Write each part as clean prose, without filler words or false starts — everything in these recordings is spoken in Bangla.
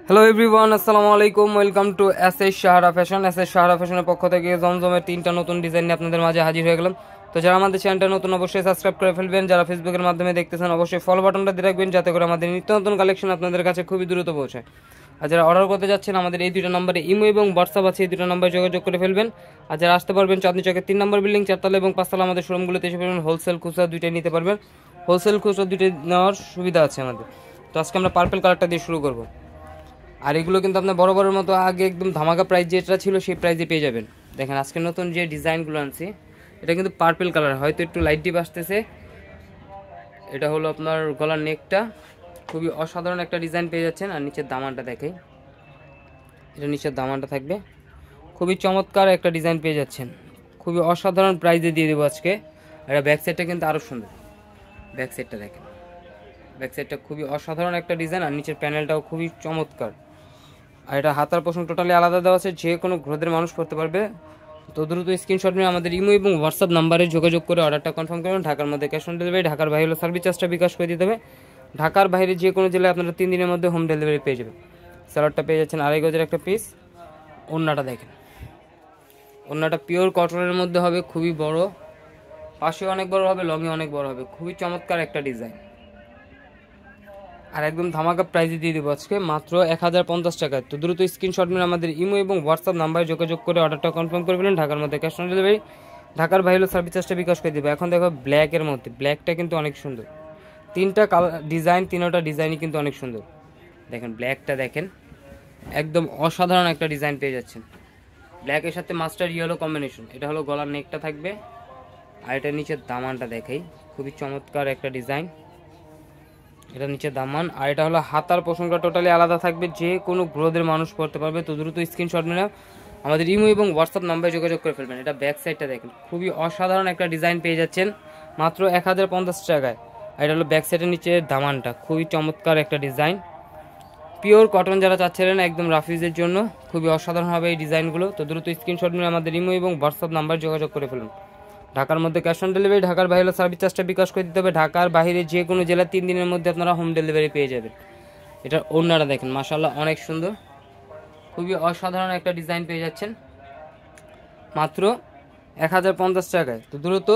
হ্যালো এভরিওয়ান, আসসালামু আলাইকুম। Welcome to SS Sahara fashion. SS Sahara ফ্যাশনের পক্ষ থেকে জমজমের 3টা নতুন ডিজাইন নিয়ে আপনাদের মাঝে হাজির হয়ে গেলাম। তো যারা আমাদের চ্যানেলটা নতুন অবশ্যই সাবস্ক্রাইব করে ফেলবেন, যারা ফেসবুকের মাধ্যমে দেখতেছেন অবশ্যই ফলো বাটনটা দিয়ে রাখবেন যাতে করে আমাদের নিত্য নতুন কালেকশন আপনাদের কাছে খুবই দ্রুত পৌঁছায়। আর যারা অর্ডার করতে যাচ্ছেন আমাদের এই দুটো নম্বরে ইমো এবং হোয়াটসঅ্যাপ আছে, এই দুটো নম্বরে যোগাযোগ করে ফেলবেন। আর যারা আসতে পারবেন চাঁদনী চকের 3 নম্বর বিল্ডিং 4তলা এবং 5তলা আমাদের শোরুমগুলোতে এসে পারবেন। হোলসেল খুচরা দুইটাই নিতে পারবেন, হোলসেল খুচরা দুইটাই নেওয়ার সুবিধা আছে আমাদের। তো আজকে আমরা পার্পল কালারটা দিয়ে শুরু করবো। আর এগুলো কিন্তু আপনার বরাবরের মতো আগে একদম ধামাকা প্রাইস যেটা ছিল সেই প্রাইসে পেয়ে যাবেন। দেখেন আজকে নতুন যে ডিজাইনগুলো আনছি এটা কিন্তু পার্পল কালার, হয়তো একটু লাইট ডিপ আসতেছে। এটা হলো আপনার গলার নেকটা, খুবই অসাধারণ একটা ডিজাইন পেয়ে যাচ্ছেন। আর নিচের দামানটা দেখাই, এটা নিচের দামানটা থাকবে, খুবই চমৎকার একটা ডিজাইন পেয়ে যাচ্ছেন, খুবই অসাধারণ প্রাইসে দিয়ে দেবো আজকে। আর ব্যাক সাইডটা কিন্তু আরও সুন্দর, ব্যাক সাইডটা দেখেন, ব্যাক সাইডটা খুবই অসাধারণ একটা ডিজাইন। আর নিচের প্যানেলটাও খুবই চমৎকার। আর এটা হাতার পোষণ টোটালি আলাদা দেওয়া আছে, যে কোনো গ্রহের মানুষ করতে পারবে। তো দ্রুত স্ক্রিনশট নিয়ে আমাদের ইমো এবং হোয়াটসঅ্যাপ নাম্বারে যোগাযোগ করে অর্ডারটা কনফার্ম করবেন। ঢাকার মধ্যে ক্যাশ অন ডেলিভারি, ঢাকার বাইরে হলে সার্ভিস চার্জটা বিকাশ করে দিতে হবে। ঢাকার বাইরে যে কোনো জেলায় আপনারা 3 দিনের মধ্যে হোম ডেলিভারি পেয়ে যাবেন। স্যালাডটা পেয়ে যাচ্ছেন 2.5 গজের একটা পিস। ওড়নাটা দেখেন, ওড়নাটা পিওর কটনের মধ্যে হবে, খুবই বড়, পাশে অনেক বড় হবে, লংয়ে অনেক বড় হবে, খুবই চমৎকার একটা ডিজাইন। আর একদম ধামাকা প্রাইজে দিয়ে দেবো আজকে মাত্র 1050 টাকায়। তো দ্রুত স্ক্রিনশট নিয়ে আমাদের ইমো এবং হোয়াটসঅ্যাপ নাম্বারে যোগাযোগ করে অর্ডারটা কনফার্ম করে ফেলেন। ঢাকার মধ্যে ক্যাশ অন ডেলিভারি, ঢাকার বাইরে সার্ভিস চার্জটা বিকাশ করে দেবে। এখন দেখো ব্ল্যাকের মধ্যে, ব্ল্যাকটা কিন্তু অনেক সুন্দর, 3টা কালার ডিজাইন, 3টা ডিজাইনই কিন্তু অনেক সুন্দর। দেখেন ব্ল্যাকটা দেখেন, একদম অসাধারণ একটা ডিজাইন পেয়ে যাচ্ছেন। ব্ল্যাকের সাথে মাস্টার ইয়েলো কম্বিনেশন। এটা হলো গলার নেকটা থাকবে, আর এটা নিচের দামানটা দেখাই, খুবই চমৎকার একটা ডিজাইন। এটা নিচে দামান, আর এটা হলো হাতার পোষণটা টোটালি আলাদা থাকবে, যে কোনো গ্রোদের মানুষ পড়তে পারবে। তো দ্রুত স্ক্রিনশট নিয়ে আমাদের ইমো এবং হোয়াটসঅ্যাপ নাম্বারে যোগাযোগ করে ফেলবেন। এটা ব্যাক সাইডটা দেখেন, খুবই অসাধারণ একটা ডিজাইন পেয়ে যাচ্ছেন মাত্র 1050 টাকায়। আর এটা হলো ব্যাক সাইডের নিচে দামানটা, খুবই চমৎকার একটা ডিজাইন। পিওর কটন যারা চাচ্ছিলেন একদম রাফিজের জন্য, খুবই অসাধারণ হবে এই ডিজাইনগুলো। তো দ্রুত স্ক্রিনশট নিয়ে আমাদের ইমো এবং হোয়াটসঅ্যাপ নাম্বারে যোগাযোগ করে ফেলুন। ঢাকার মধ্যে ক্যাশ অন ডেলিভারি, ঢাকার বাইরে সার্ভিস চার্জটা বিকাশ করে দিতে হবে। ঢাকার বাইরে যে কোনো জেলা 3 দিনের মধ্যে আপনারা হোম ডেলিভারি পেয়ে যাবেন। এটার ওড়নাটা দেখেন, মাশাআল্লাহ অনেক সুন্দর, খুবই অসাধারণ একটা ডিজাইন পেয়ে যাচ্ছেন মাত্র 1050 টাকায়। তো দ্রুত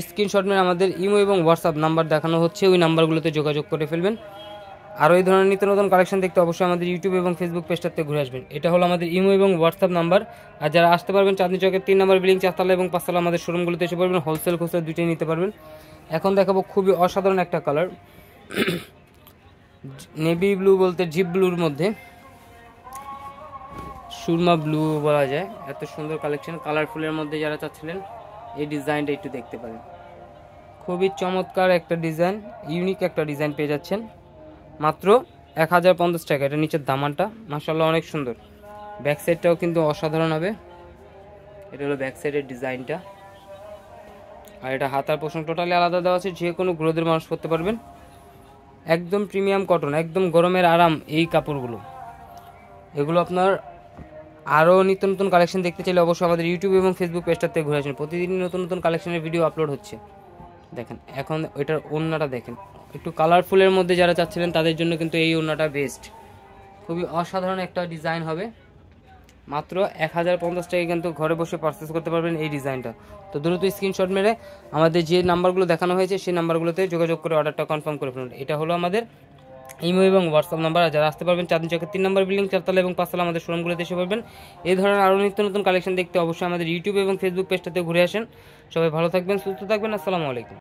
স্ক্রিনশট নিয়ে আমাদের ইমো এবং হোয়াটসঅ্যাপ নাম্বার দেখানো হচ্ছে, ওই নাম্বারগুলোতে যোগাযোগ করে ফেলবেন। আর ওই ধরনের নিত্য নতুন কালেকশন দেখতে অবশ্যই আমাদের ইউটিউব এবং ফেসবুক পেজটাতে ঘুরে আসবেন। এটা হলো আমাদের ইমো এবং হোয়াটসঅ্যাপ নাম্বার। আর যারা আসতে পারবেন চাঁদনী চকের 3 নম্বর বিল্ডিং 4তলা এবং 5তলা আমাদের শোরুমগুলোতে এসে পারবেন, হোলসেল খুচরা দুইটাই নিতে পারবেন। এখন দেখাবো খুবই অসাধারণ একটা কালার, নেভি ব্লু বলতে জিপ ব্লুর মধ্যে সুরমা ব্লু বলা যায়। এত সুন্দর কালেকশন, কালারফুলের মধ্যে যারা চাচ্ছিলেন এই ডিজাইনটা একটু দেখতে পারেন, খুবই চমৎকার একটা ডিজাইন, ইউনিক একটা ডিজাইন পেয়ে যাচ্ছেন মাত্র 1050 টাকা। এটা নিচের দামানটা মাশাআল্লাহ অনেক সুন্দর, ব্যাক সাইডটাও কিন্তু অসাধারণ হবে। এটা হলো ব্যাক সাইডের ডিজাইনটা। আর এটা হাতার পোষণ টোটালি আলাদা দেওয়া আছে, যে কোনো গ্রোদের মানুষ করতে পারবেন। একদম প্রিমিয়াম কটন, একদম গরমের আরাম এই কাপড়গুলো। এগুলো আপনার আরও নিত্য নতুন কালেকশন দেখতে চাইলে অবশ্যই আমাদের ইউটিউব এবং ফেসবুক পেজটাতে ঘুরে আসবেন, প্রতিদিন নতুন নতুন কালেকশনের ভিডিও আপলোড হচ্ছে। দেখেন এখন এটার ওড়নাটা দেখেন, একটু কালারফুলের মধ্যে যারা চাচ্ছিলেন তাদের জন্য কিন্তু এই ওড়নাটা বেস্ট, খুবই অসাধারণ একটা ডিজাইন হবে। মাত্র 1050 টাকায় কিন্তু ঘরে বসে পারচেস করতে পারবেন এই ডিজাইনটা। তো দ্রুত স্ক্রিনশট মেরে আমাদের যে নাম্বারগুলো দেখানো হয়েছে সেই নাম্বারগুলোতে যোগাযোগ করে অর্ডারটা কনফার্ম করে ফেলুন। এটা হলো আমাদের ইমো এবং হোয়াটসঅ্যাপ নাম্বার। আর যারা আসতে পারবেন চাঁদনী চকের 3 নম্বর বিল্ডিং 4তলা এবং 5তলা আমাদের শোরুমগুলোতে এসে পারবেন। এই ধরনের আরও নিত্য নতুন কালেকশন দেখতে অবশ্যই আমাদের ইউটিউব এবং ফেসবুক পেজটাতে ঘুরে আসেন। সবাই ভালো থাকবেন, সুস্থ থাকবেন, আসসালামু আলাইকুম।